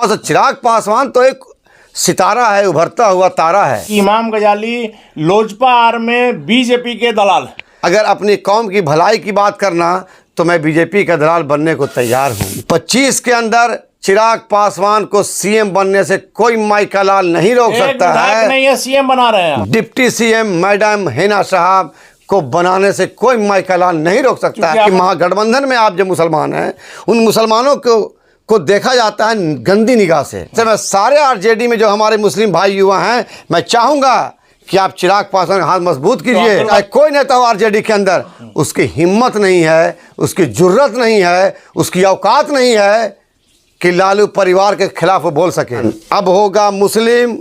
और चिराग पासवान तो एक सितारा है, उभरता हुआ तारा है। इमाम गजाली लोजपा आर में बीजेपी के दलाल। अगर अपनी कौम की भलाई की बात करना तो मैं बीजेपी का दलाल बनने को तैयार हूँ। 25 के अंदर चिराग पासवान को सीएम बनने से कोई माइका लाल नहीं रोक सकता है। नहीं है, सीएम बना रहे हैं। डिप्टी सीएम मैडम हिना साहब को बनाने से कोई माइका लाल नहीं रोक सकता है। कि महागठबंधन में आप जो मुसलमान हैं, उन मुसलमानों को देखा जाता है गंदी निगाह से। मैं सारे आरजेडी में जो हमारे मुस्लिम भाई युवा हैं, मैं चाहूँगा कि आप चिराग पासवान का हाथ मजबूत कीजिए। चाहे कोई नेता हो आरजेडी के अंदर, उसकी हिम्मत नहीं है, उसकी जुर्रत नहीं है, उसकी औकात नहीं है कि लालू परिवार के खिलाफ वो बोल सके। अब होगा मुस्लिम,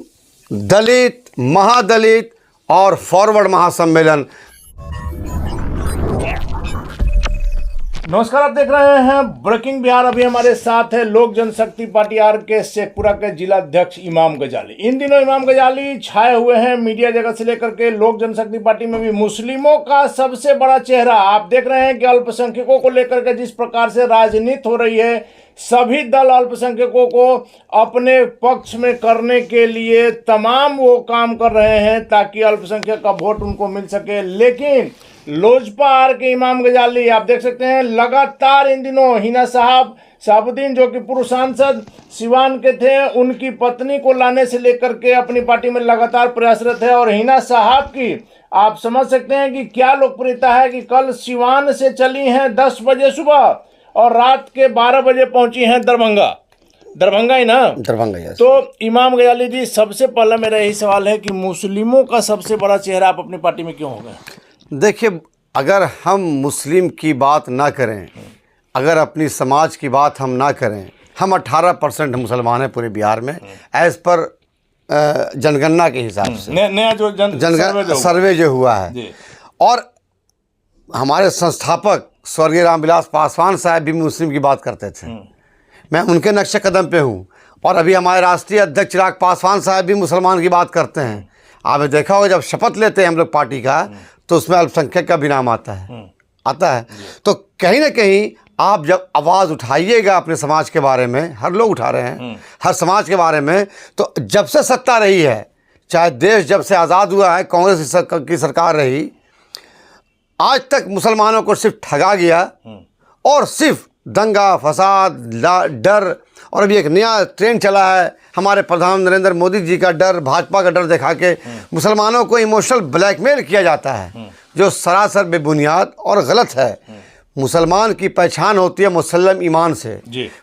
दलित, महादलित और फॉरवर्ड महासम्मेलन। नमस्कार, आप देख रहे हैं ब्रेकिंग बिहार। अभी हमारे साथ है लोक जनशक्ति पार्टी आर के शेखपुरा के जिला अध्यक्ष इमाम गजाली। इन दिनों इमाम गजाली छाए हुए हैं मीडिया जगत से लेकर के लोक जनशक्ति पार्टी में भी। मुस्लिमों का सबसे बड़ा चेहरा आप देख रहे हैं कि अल्पसंख्यकों को लेकर के जिस प्रकार से राजनीति हो रही है, सभी दल अल्पसंख्यकों को अपने पक्ष में करने के लिए तमाम वो काम कर रहे हैं ताकि अल्पसंख्यक का वोट उनको मिल सके। लेकिन लोजपा आर के इमाम गजाली आप देख सकते हैं लगातार इन दिनों हिना शहाबुद्दीन जो कि पूर्व सांसद सिवान के थे, उनकी पत्नी को लाने से लेकर के अपनी पार्टी में लगातार प्रयासरत है। और हिना साहब की आप समझ सकते हैं कि क्या लोकप्रियता है कि कल सिवान से चली हैं 10 बजे सुबह और रात के 12 बजे पहुंची हैं दरभंगा ही ना, दरभंगा। तो इमाम गजाली जी, सबसे पहला मेरा यही सवाल है कि मुस्लिमों का सबसे बड़ा चेहरा आप अपनी पार्टी में क्यों हो गए? देखिए, अगर हम मुस्लिम की बात ना करें, अगर अपनी समाज की बात हम ना करें, हम 18% मुसलमान हैं पूरे बिहार में एज पर जनगणना के हिसाब से। नया जो जनगणना सर्वे जो हुआ है। और हमारे संस्थापक स्वर्गीय रामविलास पासवान साहब भी मुस्लिम की बात करते थे। मैं उनके नक्शे कदम पे हूँ। और अभी हमारे राष्ट्रीय अध्यक्ष चिराग पासवान साहब भी मुसलमान की बात करते हैं। आपने देखा होगा जब शपथ लेते हैं हम लोग पार्टी का, तो उसमें अल्पसंख्यक का भी नाम आता है। तो कहीं ना कहीं आप जब आवाज़ उठाइएगा अपने समाज के बारे में, हर लोग उठा रहे हैं हर समाज के बारे में, तो जब से सत्ता रही है, चाहे देश जब से आज़ाद हुआ है, कांग्रेस की सरकार रही, आज तक मुसलमानों को सिर्फ ठगा गया और सिर्फ दंगा फसाद डर। और अभी एक नया ट्रेंड चला है हमारे प्रधानमंत्री नरेंद्र मोदी जी का डर, भाजपा का डर दिखा के मुसलमानों को इमोशनल ब्लैकमेल किया जाता है, जो सरासर बेबुनियाद और गलत है। मुसलमान की पहचान होती है मुसल्लम ईमान से,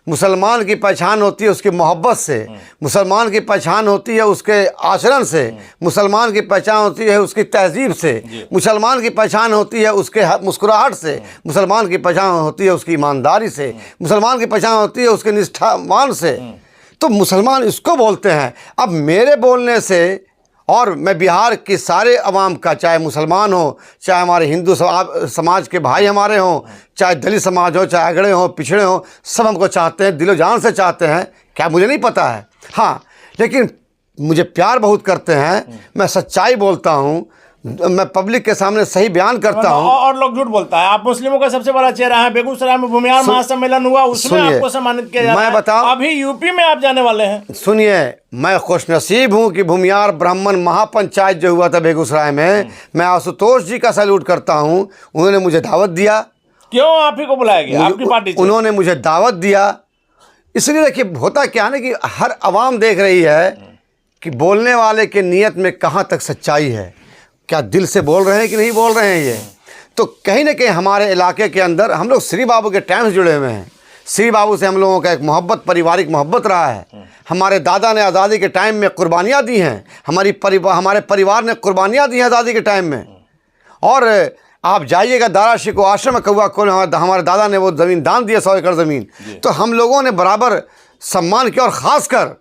मुसलमान की पहचान होती है उसकी मोहब्बत से, मुसलमान की पहचान होती है उसके आचरण से, मुसलमान की पहचान होती है उसकी तहजीब से, मुसलमान की पहचान होती है उसके मुस्कुराहट से, मुसलमान की पहचान होती है उसकी ईमानदारी से, मुसलमान की पहचान होती है उसके निष्ठावान से। तो मुसलमान इसको बोलते हैं। अब मेरे बोलने से, और मैं बिहार के सारे अवाम का, चाहे मुसलमान हो, चाहे हमारे हिंदू समाज के भाई हमारे हों, चाहे दलित समाज हो, चाहे अगड़े हों, पिछड़े हों, सब हमको चाहते हैं, दिलो जान से चाहते हैं। क्या मुझे नहीं पता है? हाँ, लेकिन मुझे प्यार बहुत करते हैं। मैं सच्चाई बोलता हूँ, मैं पब्लिक के सामने सही बयान करता हूँ। और लोग झूठ बोलता है। आप मुस्लिमों का सबसे बड़ा चेहरा है। बेगूसराय में भूमिहार महासम्मेलन हुआ, उसमें आपको सम्मानित किया जा रहा है। मैं बताऊं, अभी यूपी में आप जाने वाले हैं। सुनिए, मैं खुशनसीब हूँ कि भूमिहार ब्राह्मण महापंचायत जो हुआ था बेगूसराय में, मैं आशुतोष जी का सैल्यूट करता हूँ। उन्होंने मुझे दावत दिया। क्यों आप ही को बुलाया गया? आपकी पार्टी से उन्होंने मुझे दावत दिया। इसलिए देखिए, होता क्या है ना कि हर आवाम देख रही है कि बोलने वाले के नीयत में कहाँ तक सच्चाई है, क्या दिल से बोल रहे हैं कि नहीं बोल रहे हैं। ये तो कहीं ना कहीं हमारे इलाके के अंदर हम लोग श्री बाबू के टाइम से जुड़े हुए हैं। श्री बाबू से हम लोगों का एक मोहब्बत, पारिवारिक मोहब्बत रहा है। हमारे दादा ने आज़ादी के टाइम में कुर्बानियाँ दी हैं, हमारे परिवार ने कुर्बानियाँ दी हैं आज़ादी के टाइम में। और आप जाइएगा दारा शिको आश्रम में, कौआ कोल हमारे दादा ने वो ज़मीन दान दिया, 100 एकड़ ज़मीन। तो हम लोगों ने बराबर सम्मान किया। और ख़ासकर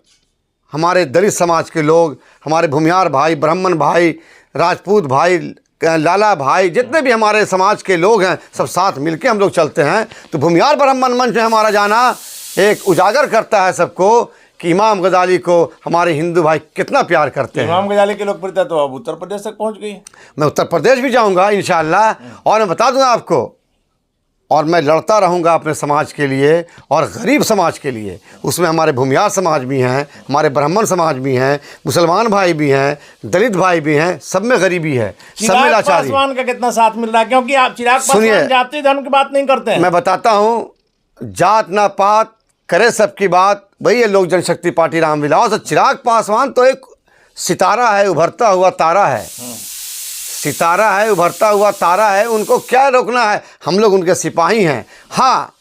हमारे दलित समाज के लोग, हमारे भूमिहार भाई, ब्राह्मण भाई, राजपूत भाई, लाला भाई, जितने भी हमारे समाज के लोग हैं, सब साथ मिलके हम लोग चलते हैं। तो भूमिहार ब्राह्मण मंच में हमारा जाना एक उजागर करता है सबको कि इमाम गजाली को हमारे हिंदू भाई कितना प्यार करते हैं। इमाम गजाली की लोकप्रियता तो अब उत्तर प्रदेश तक पहुंच गई। मैं उत्तर प्रदेश भी जाऊंगा इंशाअल्लाह। और मैं बता दूंगा आपको, और मैं लड़ता रहूँगा अपने समाज के लिए और गरीब समाज के लिए। उसमें हमारे भूमियार समाज भी हैं, हमारे ब्राह्मण समाज भी हैं, मुसलमान भाई भी हैं, दलित भाई भी हैं, सब में गरीबी है, सब में चिराग लाचारी। पासवान का कितना साथ मिल रहा है? क्योंकि आप चिराग पासवान जाति धर्म की बात नहीं करते हैं। मैं बताता हूँ, जात ना पात करे सबकी बात, वही है लोक जनशक्ति पार्टी रामविलास। और चिराग पासवान तो एक सितारा है, उभरता हुआ तारा है, सितारा है, उभरता हुआ तारा है। उनको क्या रोकना है? हम लोग उनके सिपाही हैं। हाँ,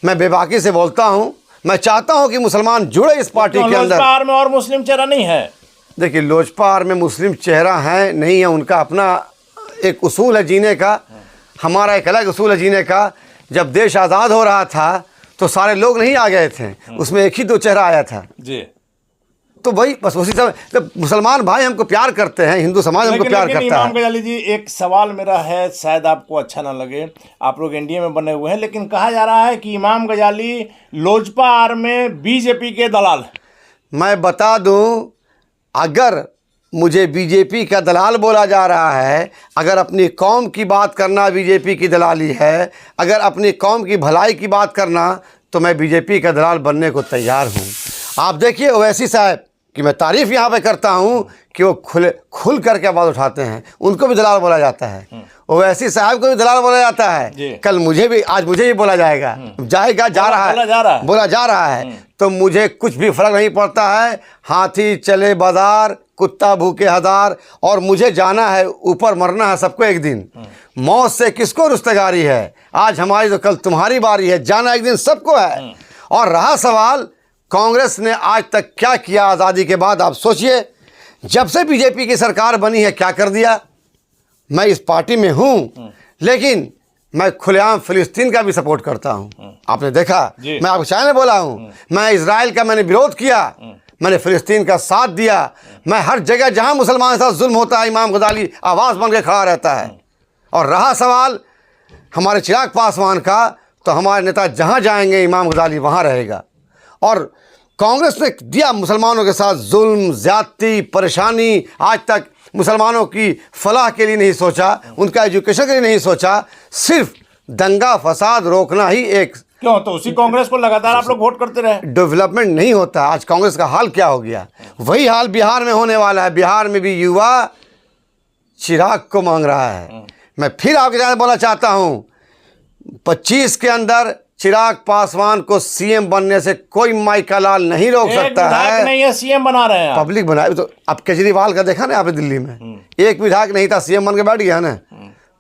मैं बेबाकी से बोलता हूँ, मैं चाहता हूँ कि मुसलमान जुड़े इस पार्टी के अंदर। लोजपा में और मुस्लिम चेहरा नहीं है। देखिए, लोजपा में मुस्लिम चेहरा है नहीं है, उनका अपना एक उसूल है जीने का, हमारा एक अलग उसूल है जीने का। जब देश आज़ाद हो रहा था तो सारे लोग नहीं आ गए थे, उसमें एक ही दो चेहरा आया था जी। तो वही बस उसी समय जब मुसलमान भाई हमको प्यार करते हैं, हिंदू समाज हमको प्यार करता इमाम है। गजाली जी, एक सवाल मेरा है, शायद आपको अच्छा ना लगे, आप लोग एनडीए में बने हुए हैं, लेकिन कहा जा रहा है कि इमाम गजाली लोजपा आर में बीजेपी के दलाल। मैं बता दूं, अगर मुझे बीजेपी का दलाल बोला जा रहा है, अगर अपनी कौम की बात करना बीजेपी की दलाली है, अगर अपनी कौम की भलाई की बात करना, तो मैं बीजेपी का दलाल बनने को तैयार हूं। आप देखिए ओवैसी साहब कि मैं तारीफ़ यहाँ पे करता हूँ कि वो खुल करके आवाज़ उठाते हैं, उनको भी दलाल बोला जाता है। ओवैसी साहब को भी दलाल बोला जाता है। कल मुझे भी, आज मुझे भी बोला जाएगा, बोला जा रहा है। तो मुझे कुछ भी फर्क नहीं पड़ता है। हाथी चले बाजार, कुत्ता भूखे हजार, और मुझे जाना है ऊपर, मरना है सबको एक दिन। मौत से किसको रुस्तगारी है? आज हमारी तो कल तुम्हारी बारी है, जाना एक दिन सबको है। और रहा सवाल कांग्रेस ने आज तक क्या किया आज़ादी के बाद, आप सोचिए। जब से बीजेपी की सरकार बनी है क्या कर दिया? मैं इस पार्टी में हूं, लेकिन मैं खुलेआम फिलिस्तीन का भी सपोर्ट करता हूं। आपने देखा, मैं आपको चाहे ने बोला हूं, मैं इजराइल का मैंने विरोध किया, मैंने फिलिस्तीन का साथ दिया। मैं हर जगह जहां मुसलमान के साथ जुल्म होता है, इमाम गजाली आवाज़ बन के खड़ा रहता है। और रहा सवाल हमारे चिराग पासवान का, तो हमारे नेता जहां जाएंगे इमाम गजाली वहां रहेगा। और कांग्रेस ने दिया मुसलमानों के साथ जुल्म, ज्यादती, परेशानी, आज तक मुसलमानों की फलाह के लिए नहीं सोचा, उनका एजुकेशन के लिए नहीं सोचा, सिर्फ दंगा फसाद रोकना ही एक। क्यों? तो उसी कांग्रेस को लगातार आप लोग वोट करते रहे। डेवलपमेंट नहीं होता। आज कांग्रेस का हाल क्या हो गया? वही हाल बिहार में होने वाला है। बिहार में भी युवा चिराग को मांग रहा है। मैं फिर आपके साथ बोलना चाहता हूँ, 25 के अंदर चिराग पासवान को सीएम बनने से कोई माइका लाल नहीं रोक सकता है। नहीं है, सीएम बना रहे हैं पब्लिक बनाए। तो अब केजरीवाल का देखा ना आपने दिल्ली में, एक विधायक नहीं था, सीएम बन के बैठ गया ना।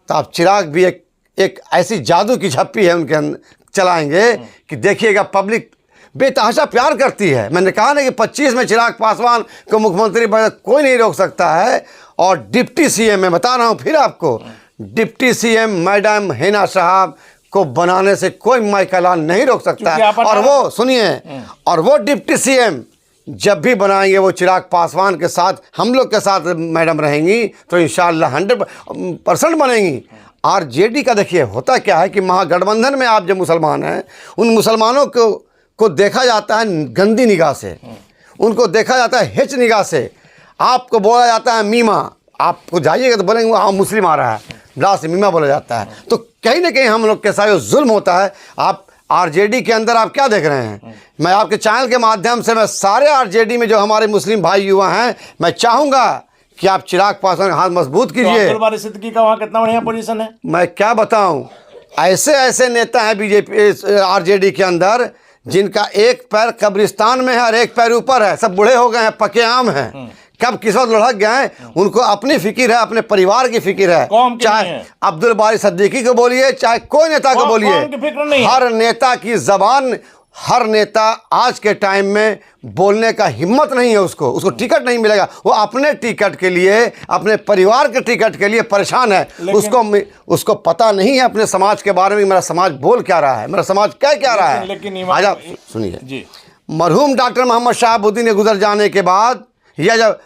तो आप चिराग भी एक ऐसी जादू की झप्पी है उनके अंदर चलाएंगे कि देखिएगा, पब्लिक बेतहाशा प्यार करती है। मैंने कहा ना कि 25 में चिराग पासवान को मुख्यमंत्री बना कोई नहीं रोक सकता है। और डिप्टी सीएम, मैं बता रहा हूँ फिर आपको, डिप्टी सीएम मैडम हिना साहब को बनाने से कोई माइका लाल नहीं रोक सकता है। और वो सुनिए, और वो डिप्टी सीएम जब भी बनाएंगे वो चिराग पासवान के साथ, हम लोग के साथ मैडम रहेंगी, तो इंशाअल्लाह 100% बनेंगी। आरजेडी का देखिए होता क्या है कि महागठबंधन में आप जो मुसलमान हैं, उन मुसलमानों को देखा जाता है गंदी निगाह से, उनको देखा जाता है हिच निगाह से। आपको बोला जाता है मीमा, आपको जाइएगा तो बोलेंगे वहाँ मुस्लिम आ रहा है, लास्ट मीमा बोला जाता है। तो कहीं ना कहीं हम लोग के साथ जुल्म होता है। आप आरजेडी के अंदर आप क्या देख रहे हैं? मैं आपके चैनल के माध्यम से मैं सारे आरजेडी में जो हमारे मुस्लिम भाई युवा हैं, मैं चाहूँगा कि आप चिराग पासवान का हाथ मजबूत कीजिए। अब्दुल बारी सिद्दीकी का वहाँ कितना बढ़िया पोजीशन है। मैं क्या बताऊं, ऐसे ऐसे नेता हैं बीजेपी आरजेडी के अंदर जिनका एक पैर कब्रिस्तान में है और एक पैर ऊपर है। सब बूढ़े हो गए हैं, पके आम हैं, कब किस वक्त लुढ़क गए। उनको अपनी फिक्र है, अपने परिवार की फिक्र है। चाहे अब्दुल बारी सिद्दीकी को बोलिए, चाहे कोई नेता को बोलिए, हर नेता की जबान, हर नेता आज के टाइम में बोलने का हिम्मत नहीं है। उसको टिकट नहीं मिलेगा। वो अपने टिकट के लिए, अपने परिवार के टिकट के लिए परेशान है। उसको पता नहीं है अपने समाज के बारे में, मेरा समाज बोल क्या रहा है, मेरा समाज कह क्या रहा है। आज आप सुनिए, मरहूम डॉक्टर मोहम्मद शहाबुद्दीन के गुजर जाने के बाद, या जब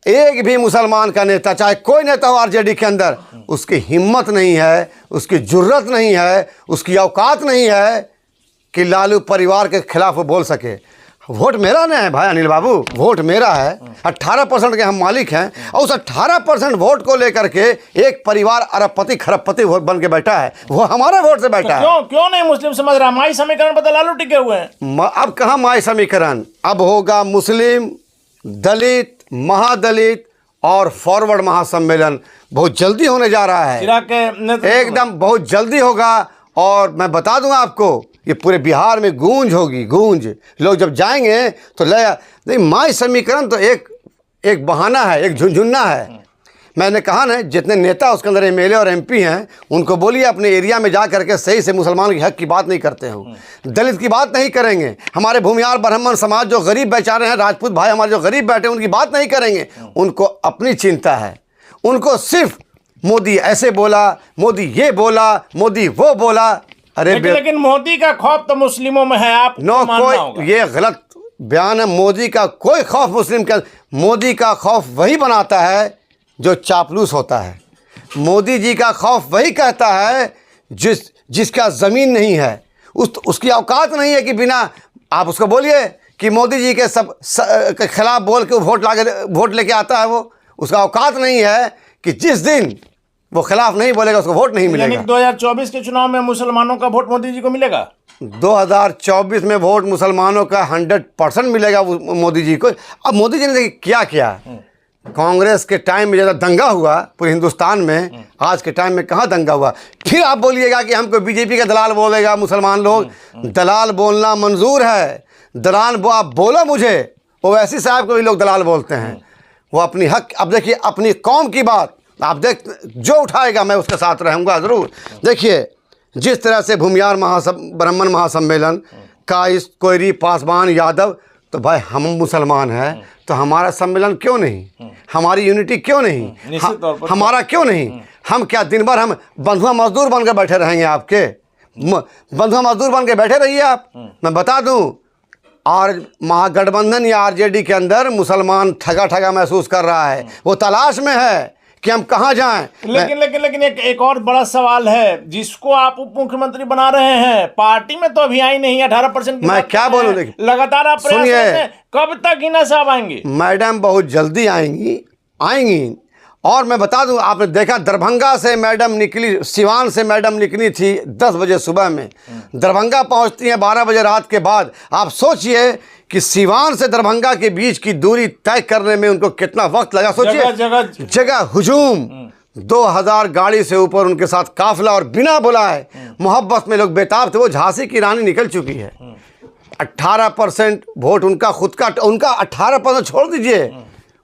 एक भी मुसलमान का नेता, चाहे कोई नेता हो आरजेडी के अंदर, उसकी हिम्मत नहीं है, उसकी जुर्रत नहीं है, उसकी औकात नहीं है कि लालू परिवार के खिलाफ वो बोल सके। वोट मेरा नहीं है भाई अनिल बाबू, वोट मेरा है। 18% के हम मालिक हैं और उस 18% वोट को लेकर के एक परिवार अरबपति खरबपति वोट बन के बैठा है, वो हमारे वोट से बैठा है। क्यों नहीं मुस्लिम समझ रहा? माई समीकरण पर लालू टिके हुए हैं। अब कहाँ माई समीकरण, अब होगा मुस्लिम, दलित, महादलित और फॉरवर्ड महासम्मेलन बहुत जल्दी होने जा रहा है, चिराग के नेतृत्व में। एकदम बहुत जल्दी होगा। और मैं बता दूंगा आपको, ये पूरे बिहार में गूंज होगी, गूंज। लोग जब जाएंगे तो नहीं, माई समीकरण तो एक बहाना है, एक झुनझुन्ना है। मैंने कहा ना, जितने नेता उसके अंदर एमएलए और एमपी हैं, उनको बोलिए अपने एरिया में जा करके सही से मुसलमान के हक की बात नहीं करते हो, दलित की बात नहीं करेंगे, हमारे भूमियार ब्राह्मण समाज जो गरीब बेचारे हैं, राजपूत भाई हमारे जो गरीब बैठे हैं, उनकी बात नहीं करेंगे। उनको अपनी चिंता है, उनको सिर्फ मोदी ऐसे बोला, मोदी ये बोला, मोदी वो बोला। अरे लेकिन मोदी का खौफ तो मुस्लिमों में है, आप नो, कोई ये गलत बयान है। मोदी का कोई खौफ मुस्लिम का, मोदी का खौफ वही बनाता है जो चापलूस होता है। मोदी जी का खौफ वही कहता है जिसका ज़मीन नहीं है, उसकी औकात नहीं है कि बिना, आप उसको बोलिए कि मोदी जी के के खिलाफ बोल के वोट लेके आता है, वो उसका औकात नहीं है कि जिस दिन वो खिलाफ नहीं बोलेगा उसको वोट नहीं मिलेगा। 2024 के चुनाव में मुसलमानों का वोट मोदी जी को मिलेगा? 2024 में वोट मुसलमानों का 100% मिलेगा मोदी जी को। अब मोदी जी ने देखिए क्या किया, कांग्रेस के टाइम में ज़्यादा दंगा हुआ पूरे हिंदुस्तान में, आज के टाइम में कहाँ दंगा हुआ। फिर आप बोलिएगा कि हमको बीजेपी का दलाल बोलेगा मुसलमान लोग। दलाल बोलना मंजूर है, दलाल वो आप बोलो मुझे, ओवैसी साहब को भी लोग दलाल बोलते हैं। वो अपनी हक, अब देखिए अपनी कौम की बात आप देख, जो उठाएगा मैं उसके साथ रहूँगा ज़रूर। देखिए जिस तरह से भूमियार ब्राह्मण महासम्मेलन काइस, कोयरी, पासवान, यादव, तो भाई हम मुसलमान हैं तो हमारा सम्मेलन क्यों नहीं, हमारी यूनिटी क्यों नहीं, हमारा क्यों नहीं? हम क्या दिन भर हम बंधुआ मजदूर बन के बैठे रहेंगे? आपके बंधुआ मजदूर बन के बैठे रहिए आप। मैं बता दूं, और महागठबंधन या आरजेडी के अंदर मुसलमान ठगा महसूस कर रहा है, वो तलाश में है कि हम कहाँ जाएं। लेकिन एक और बड़ा सवाल है, जिसको आप उप मुख्यमंत्री बना रहे हैं, पार्टी में तो अभी आई नहीं है 18%। मैं क्या बोलूं, देखिए लगातार आप प्रयास कर रहे हैं, कब तक हिना साहब आएंगी? मैडम बहुत जल्दी आएंगी। और मैं बता दूं, आपने देखा दरभंगा से मैडम निकली, सिवान से मैडम निकली थी 10 बजे सुबह में, दरभंगा पहुंचती हैं 12 बजे रात के बाद। आप सोचिए कि सिवान से दरभंगा के बीच की दूरी तय करने में उनको कितना वक्त लगा। सोचिए जगह हुजूम, 2000 गाड़ी से ऊपर उनके साथ काफिला, और बिना बुलाए मोहब्बत में लोग बेताब थे। वो झांसी की रानी निकल चुकी है। 18% वोट उनका खुद का, उनका 18% छोड़ दीजिए,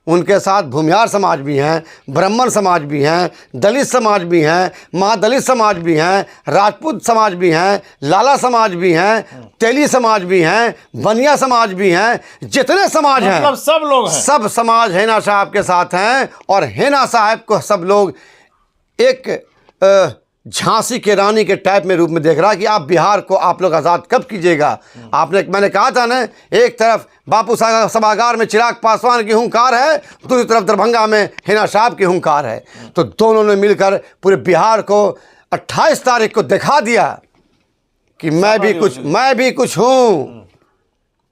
उनके साथ भूमियार समाज भी हैं, ब्राह्मण समाज भी हैं, दलित समाज भी हैं, महादलित समाज भी हैं, राजपूत समाज भी हैं, लाला समाज भी हैं, तेली समाज भी हैं, बनिया समाज भी हैं, जितने समाज हैं मतलब सब लोग हैं, सब समाज हेना साहब के साथ हैं। और हेना साहब को सब लोग एक झांसी के रानी के टाइप में रूप में देख रहा है कि आप बिहार को आप लोग आज़ाद कब कीजिएगा। मैंने कहा था ना, एक तरफ बापू सभागार में चिराग पासवान की हुंकार है, दूसरी तरफ दरभंगा में हिना साहब की हुंकार है। तो दोनों ने मिलकर पूरे बिहार को 28 तारीख को दिखा दिया कि मैं भी कुछ हूँ।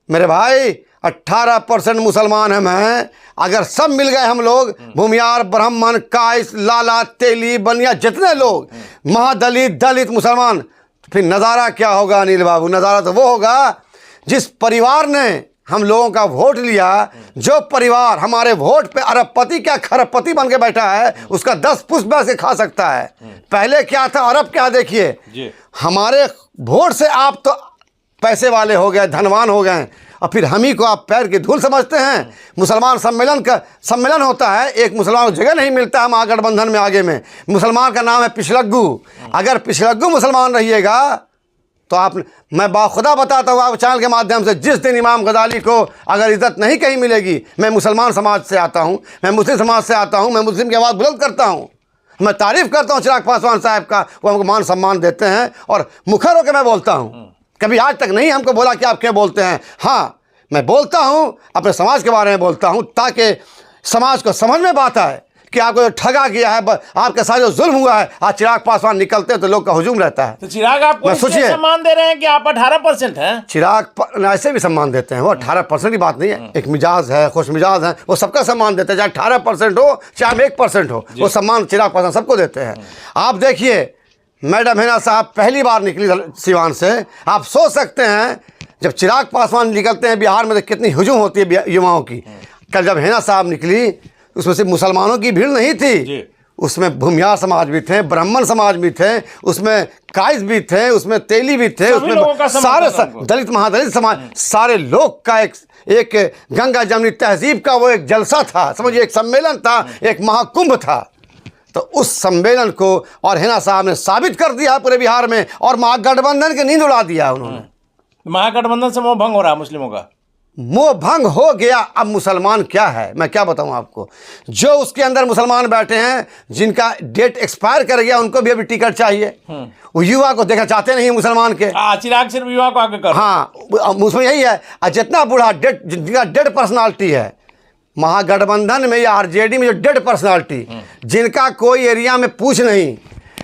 मेरे भाई 18% मुसलमान हम हैं। अगर सब मिल गए हम लोग, भूमियार, ब्राह्मण, काइस, लाला, तेली, बनिया, जितने लोग, महादलित, दलित, मुसलमान, तो फिर नज़ारा क्या होगा अनिल बाबू? नज़ारा तो वो होगा जिस परिवार ने हम लोगों का वोट लिया, जो परिवार हमारे वोट पे अरबपति क्या खरबपति बन के बैठा है, उसका 10 पुष्प बैठ के खा सकता है। पहले क्या था और अब क्या देखिए। हमारे वोट से आप तो पैसे वाले हो गए, धनवान हो गए, और फिर हम ही को आप पैर की धूल समझते हैं। मुसलमान सम्मेलन होता है, एक मुसलमान को जगह नहीं मिलता है महागठबंधन में। आगे में मुसलमान का नाम है पिछलग्गू। अगर पिछलग्गू मुसलमान रहिएगा तो मैं बाखुदा बताता हूँ आप चैनल के माध्यम से, जिस दिन इमाम गजाली को अगर इज़्ज़त नहीं कहीं मिलेगी, मैं मुसलमान समाज से आता हूँ, मैं मुस्लिम समाज से आता हूँ, मैं मुस्लिम की आवाज़ बुलंद करता हूँ, मैं तारीफ़ करता हूँ चिराग पासवान साहब का, वो हमको मान सम्मान देते हैं और मुखर होकर मैं बोलता हूँ। कभी आज तक नहीं हमको बोला कि आप क्या बोलते हैं। हाँ, मैं बोलता हूँ, अपने समाज के बारे में बोलता हूँ, ताकि समाज को समझ में बात आए कि आपको जो ठगा गया है, आपके साथ जो जुल्म हुआ है, आज चिराग पासवान निकलते हैं तो लोग का हुजूम रहता है। तो चिराग आपको इसलिए सम्मान दे रहे हैं कि आप 18% हैं। चिराग ऐसे भी सम्मान देते हैं, वो 18% की बात नहीं है, एक मिजाज है, खुश मिजाज है, वो सबका सम्मान देते हैं, चाहे 18% हो चाहे 1% हो, वो सम्मान चिराग पासवान सबको देते हैं। आप देखिए मैडम हिना साहब पहली बार निकली सिवान से, आप सोच सकते हैं जब चिराग पासवान निकलते हैं बिहार में तो कितनी हुजूम होती है युवाओं की। कल जब हिना साहब निकली उसमें सिर्फ मुसलमानों की भीड़ नहीं थी, उसमें भूमियार समाज भी थे, ब्राह्मण समाज भी थे, उसमें काइस भी थे, उसमें तेली भी थे, उसमें सारे दलित महादलित समाज, सारे लोग का एक गंगा जमनी तहजीब का वो एक जलसा था, समझिए एक सम्मेलन था, एक महाकुंभ था। तो उस सम्मेलन को और हिना साहब ने साबित कर दिया पूरे बिहार में, और महागठबंधन की नींद उड़ा दिया उन्होंने। महागठबंधन से मोह भंग हो रहा है मुस्लिमों का, मोह भंग हो गया। अब मुसलमान क्या है मैं क्या बताऊं आपको, जो उसके अंदर मुसलमान बैठे हैं जिनका डेट एक्सपायर कर गया उनको भी अभी टिकट चाहिए, वो युवा को देखना चाहते नहीं मुसलमान के। चिराग सिर्फ युवा को आगे कर, हाँ उसमें यही है, जितना बूढ़ा जिनका डेड पर्सनालिटी है महागठबंधन में या आरजेडी में, जो डेड पर्सनालिटी जिनका कोई एरिया में पूछ नहीं,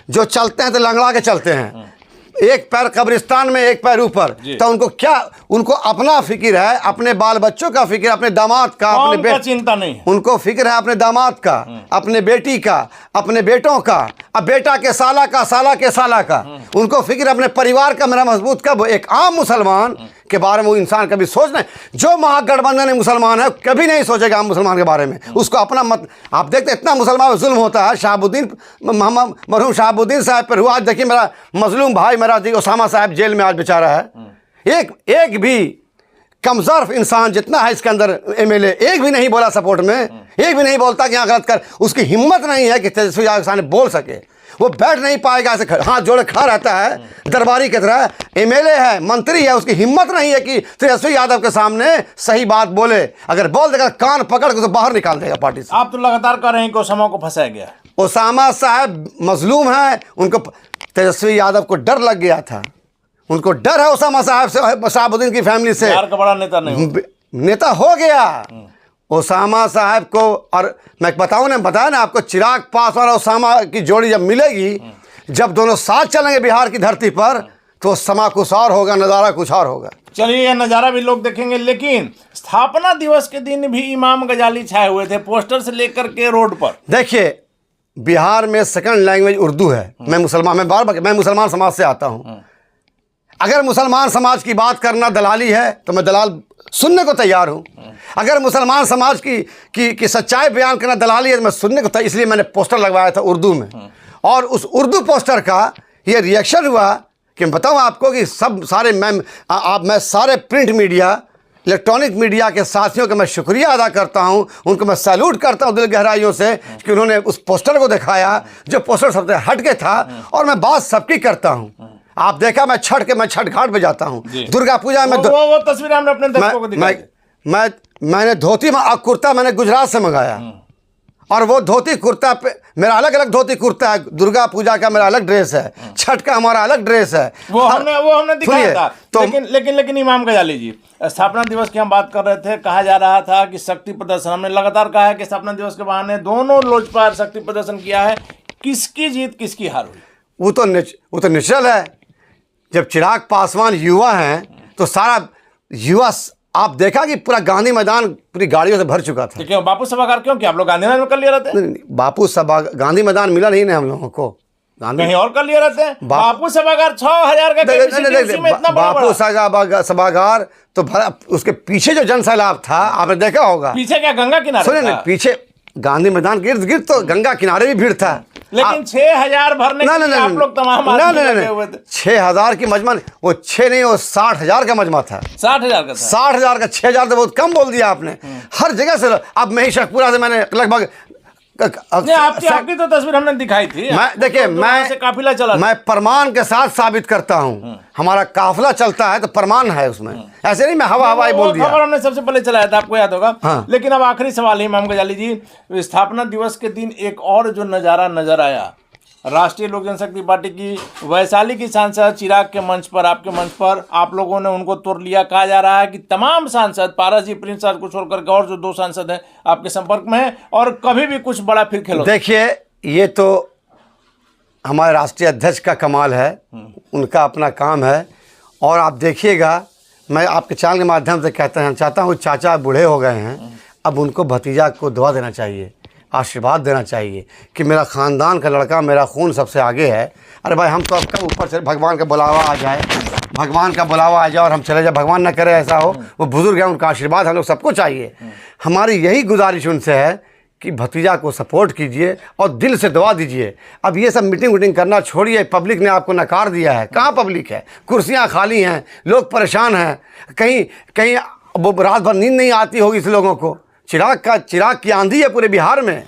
जो चलते हैं तो लंगड़ा के चलते हैं, एक पैर कब्रिस्तान में एक पैर ऊपर, तो उनको क्या, उनको अपना फिक्र है, अपने बाल बच्चों का फिक्र, अपने दामाद का, अपने चिंता नहीं, उनको फिक्र है अपने दामाद का, अपने बेटी का, अपने बेटों का, अब बेटा के साला का, साला के साला का, उनको फिक्र अपने परिवार का मेरा मजबूत कब। एक आम मुसलमान के बारे में वो इंसान कभी सोच नहीं, जो महागठबंधन में मुसलमान है कभी नहीं सोचेगा आम मुसलमान के बारे में, उसको अपना मत। आप देखते इतना मुसलमान में जुल्म होता है, शहाबुद्दीन मोहम्मद मरहूम शहाबुद्दीन साहब पर हुआ, आज देखिए मेरा मजलूम भाई मेरा ओसामा साहब जेल में आज बेचारा है। एक भी कमजोर इंसान जितना है इसके अंदर एमएलए एक भी नहीं बोला सपोर्ट में, एक भी नहीं बोलता कि यहाँ गलत कर, उसकी हिम्मत नहीं है कि तेजस्वी यादव के सामने बोल सके, वो बैठ नहीं पाएगा, ऐसे हाथ जोड़े खड़ा रहता है दरबारी की तरह, एमएलए है, मंत्री है, उसकी हिम्मत नहीं है कि तेजस्वी यादव के सामने सही बात बोले, अगर बोल देगा कान पकड़ के तो बाहर निकाल देगा पार्टी से। आप तो लगातार कह रहे हैं कि ओसामा को फंसाया गया। ओसामा साहब मजलूम है, उनको तेजस्वी यादव को डर लग गया था, उनको डर है ओसामा साहब से, शहाबुद्दीन की फैमिली से, बिहार का बड़ा नेता नहीं, नेता हो गया ओसामा साहब को। और मैं बताऊं ना, बताया ना आपको, चिराग पासवान और ओसामा की जोड़ी जब मिलेगी, जब दोनों साथ चलेंगे बिहार की धरती पर, तो समा कुछ और होगा, नज़ारा कुछ और होगा। चलिए यह नज़ारा भी लोग देखेंगे। लेकिन स्थापना दिवस के दिन भी इमाम गजाली छाए हुए थे, पोस्टर से लेकर के रोड पर। देखिए बिहार में सेकंड लैंग्वेज उर्दू है, मैं मुसलमान समाज से आता हूँ। अगर मुसलमान समाज की बात करना दलाली है तो मैं दलाल सुनने को तैयार हूँ, अगर मुसलमान समाज की सच्चाई बयान करना दलाली है तो मैं सुनने को तैयार। इसलिए मैंने पोस्टर लगवाया था उर्दू में, और उस उर्दू पोस्टर का ये रिएक्शन हुआ कि मैं बताऊँ आपको कि मैं सारे प्रिंट मीडिया, इलेक्ट्रॉनिक मीडिया के साथियों का मैं शुक्रिया अदा करता हूं, उनको मैं सैल्यूट करता हूं दिल गहराइयों से कि उन्होंने उस पोस्टर को दिखाया जो पोस्टर सबसे हट के था। और मैं बात सबकी करता हूं, आप देखा मैं छठ घाट पे जाता हूं, दुर्गा पूजा में वो तस्वीर हमने अपने दर्शकों को दिखाई। मैंने धोती कुर्ता मैंने गुजरात से मंगाया, और वो धोती कुर्ता पे मेरा अलग धोती कुर्ता है, दुर्गा पूजा का मेरा अलग ड्रेस है, छठ का हमारा अलग ड्रेस है, वो हमने दिखाया था। तो लेकिन इमाम गजाली जी, स्थापना दिवस की हम बात कर रहे थे, कहा जा रहा था कि शक्ति प्रदर्शन, हमने लगातार कहा है कि स्थापना दिवस के बहाने दोनों लोजपा शक्ति प्रदर्शन किया है, किसकी जीत किसकी हार हुई? वो तो नेचुरल है। जब चिराग पासवान युवा हैं तो सारा युवा, आप देखा कि पूरा गांधी मैदान पूरी गाड़ियों से भर चुका था। क्यों बापू सभागार क्यों आप लोग गांधी मैदान में कर लिया रहते? नहीं, बापू सभा गांधी मैदान मिला नहीं ना हम लोगों को, कहीं और कर लिया रहते हैं। बापू सभागार 6000 का बापू सभागार तो भरा, उसके पीछे जो जनसैलाब था आपने देखा होगा। पीछे क्या गंगा किनारे? सुनिए ना, पीछे गांधी मैदान गिर्द गिर्द तो गंगा किनारे भी भीड़ था। लेकिन 6000 भरने के लिए आप लोग तमाम लगे हुए थे। 6000 की मजमा, वो 6 नहीं, वो 60,000 का मजमा था। 60,000 का था। 60,000 का 6,000 तो बहुत कम बोल दिया आपने। हर जगह से, अब मैं ही शेखपुरा से मैंने लगभग आपकी तो तस्वीर हमने दिखाई थी। देखिए मैं काफिला चला, मैं प्रमाण के साथ साबित करता हूँ, हमारा काफिला चलता है तो प्रमाण है उसमें, ऐसे नहीं मैं हवाई बोल दिया। खबर हमने सबसे पहले चलाया था, आपको याद होगा। हाँ। लेकिन अब आखिरी सवाल है इमाम गजाली जी, स्थापना दिवस के दिन एक और जो नज़ारा नजर आया राष्ट्रीय लोक जनशक्ति पार्टी की वैशाली की सांसद चिराग के मंच पर, आपके मंच पर आप लोगों ने उनको तोड़ लिया। कहा जा रहा है कि तमाम सांसद, पारस जी, प्रिंस साहब को छोड़कर के और जो 2 सांसद हैं आपके संपर्क में हैं और कभी भी कुछ बड़ा फिर खेलो। देखिए, ये तो हमारे राष्ट्रीय अध्यक्ष का कमाल है, उनका अपना काम है। और आप देखिएगा, मैं आपके चैनल के माध्यम से चाहता हूँ, चाचा बूढ़े हो गए हैं, अब उनको भतीजा को दुआ देना चाहिए, आशीर्वाद देना चाहिए कि मेरा ख़ानदान का लड़का, मेरा खून सबसे आगे है। अरे भाई, हम तो अब कब ऊपर चले, भगवान का बुलावा आ जाए, भगवान का बुलावा आ जाए और हम चले जाए, भगवान ना करे ऐसा हो। वो बुज़ुर्ग हैं, उनका आशीर्वाद हम लोग सबको चाहिए। हमारी यही गुजारिश उनसे है कि भतीजा को सपोर्ट कीजिए और दिल से दुआ दीजिए। अब ये सब मीटिंग वीटिंग करना छोड़िए, पब्लिक ने आपको नकार दिया है। कहाँ पब्लिक है? कुर्सियाँ खाली हैं, लोग परेशान हैं, कहीं कहीं वो रात भर नींद नहीं आती होगी इस लोगों को। चिराग की आंधी है पूरे बिहार में।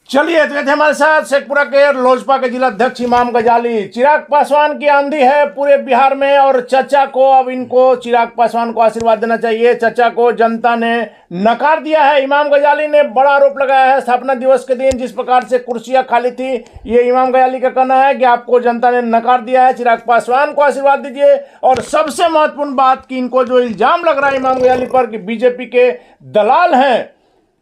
चलिए, तो हमारे साथ शेखपुरा के लोजपा के जिला अध्यक्ष इमाम गजाली। चिराग पासवान की आंधी है पूरे बिहार में और चचा को, अब इनको चिराग पासवान को आशीर्वाद देना चाहिए। चचा को जनता ने नकार दिया है। इमाम गजाली ने बड़ा आरोप लगाया है स्थापना दिवस के दिन जिस प्रकार से कुर्सियां खाली थी, ये इमाम गजाली का कहना है कि आपको जनता ने नकार दिया है, चिराग पासवान को आशीर्वाद दीजिए। और सबसे महत्वपूर्ण बात कि इनको जो इल्जाम लग रहा है इमाम गजाली पर कि बीजेपी के दलाल हैं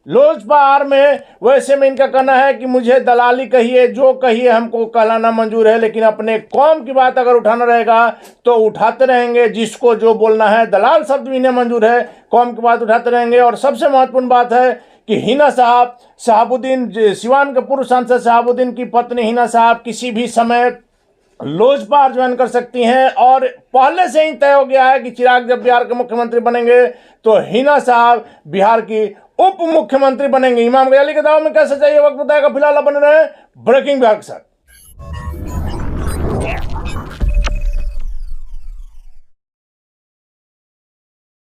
लोजपा आर में, वैसे में इनका कहना है कि मुझे दलाली कहिए, जो कहिए, हमको कहलाना मंजूर है, लेकिन अपने कौम की बात अगर उठाना रहेगा तो उठाते रहेंगे। जिसको जो बोलना है, दलाल शब्द भी इन्हें मंजूर है, कौम की बात उठाते रहेंगे। और सबसे महत्वपूर्ण बात है कि हिना साहब, शहाबुद्दीन, सिवान के पूर्व सांसद शहाबुद्दीन की पत्नी हिना साहब किसी भी समय लोजपा ज्वाइन कर सकती हैं। और पहले से ही तय हो गया है कि चिराग जब बिहार के मुख्यमंत्री बनेंगे तो हिना साहब बिहार की उप मुख्यमंत्री बनेंगे। इमाम गजाली के दावे में क्या सच्चाई है, वक्त बताएगा। फिलहाल बने रहे ब्रेकिंग बिहार के साथ।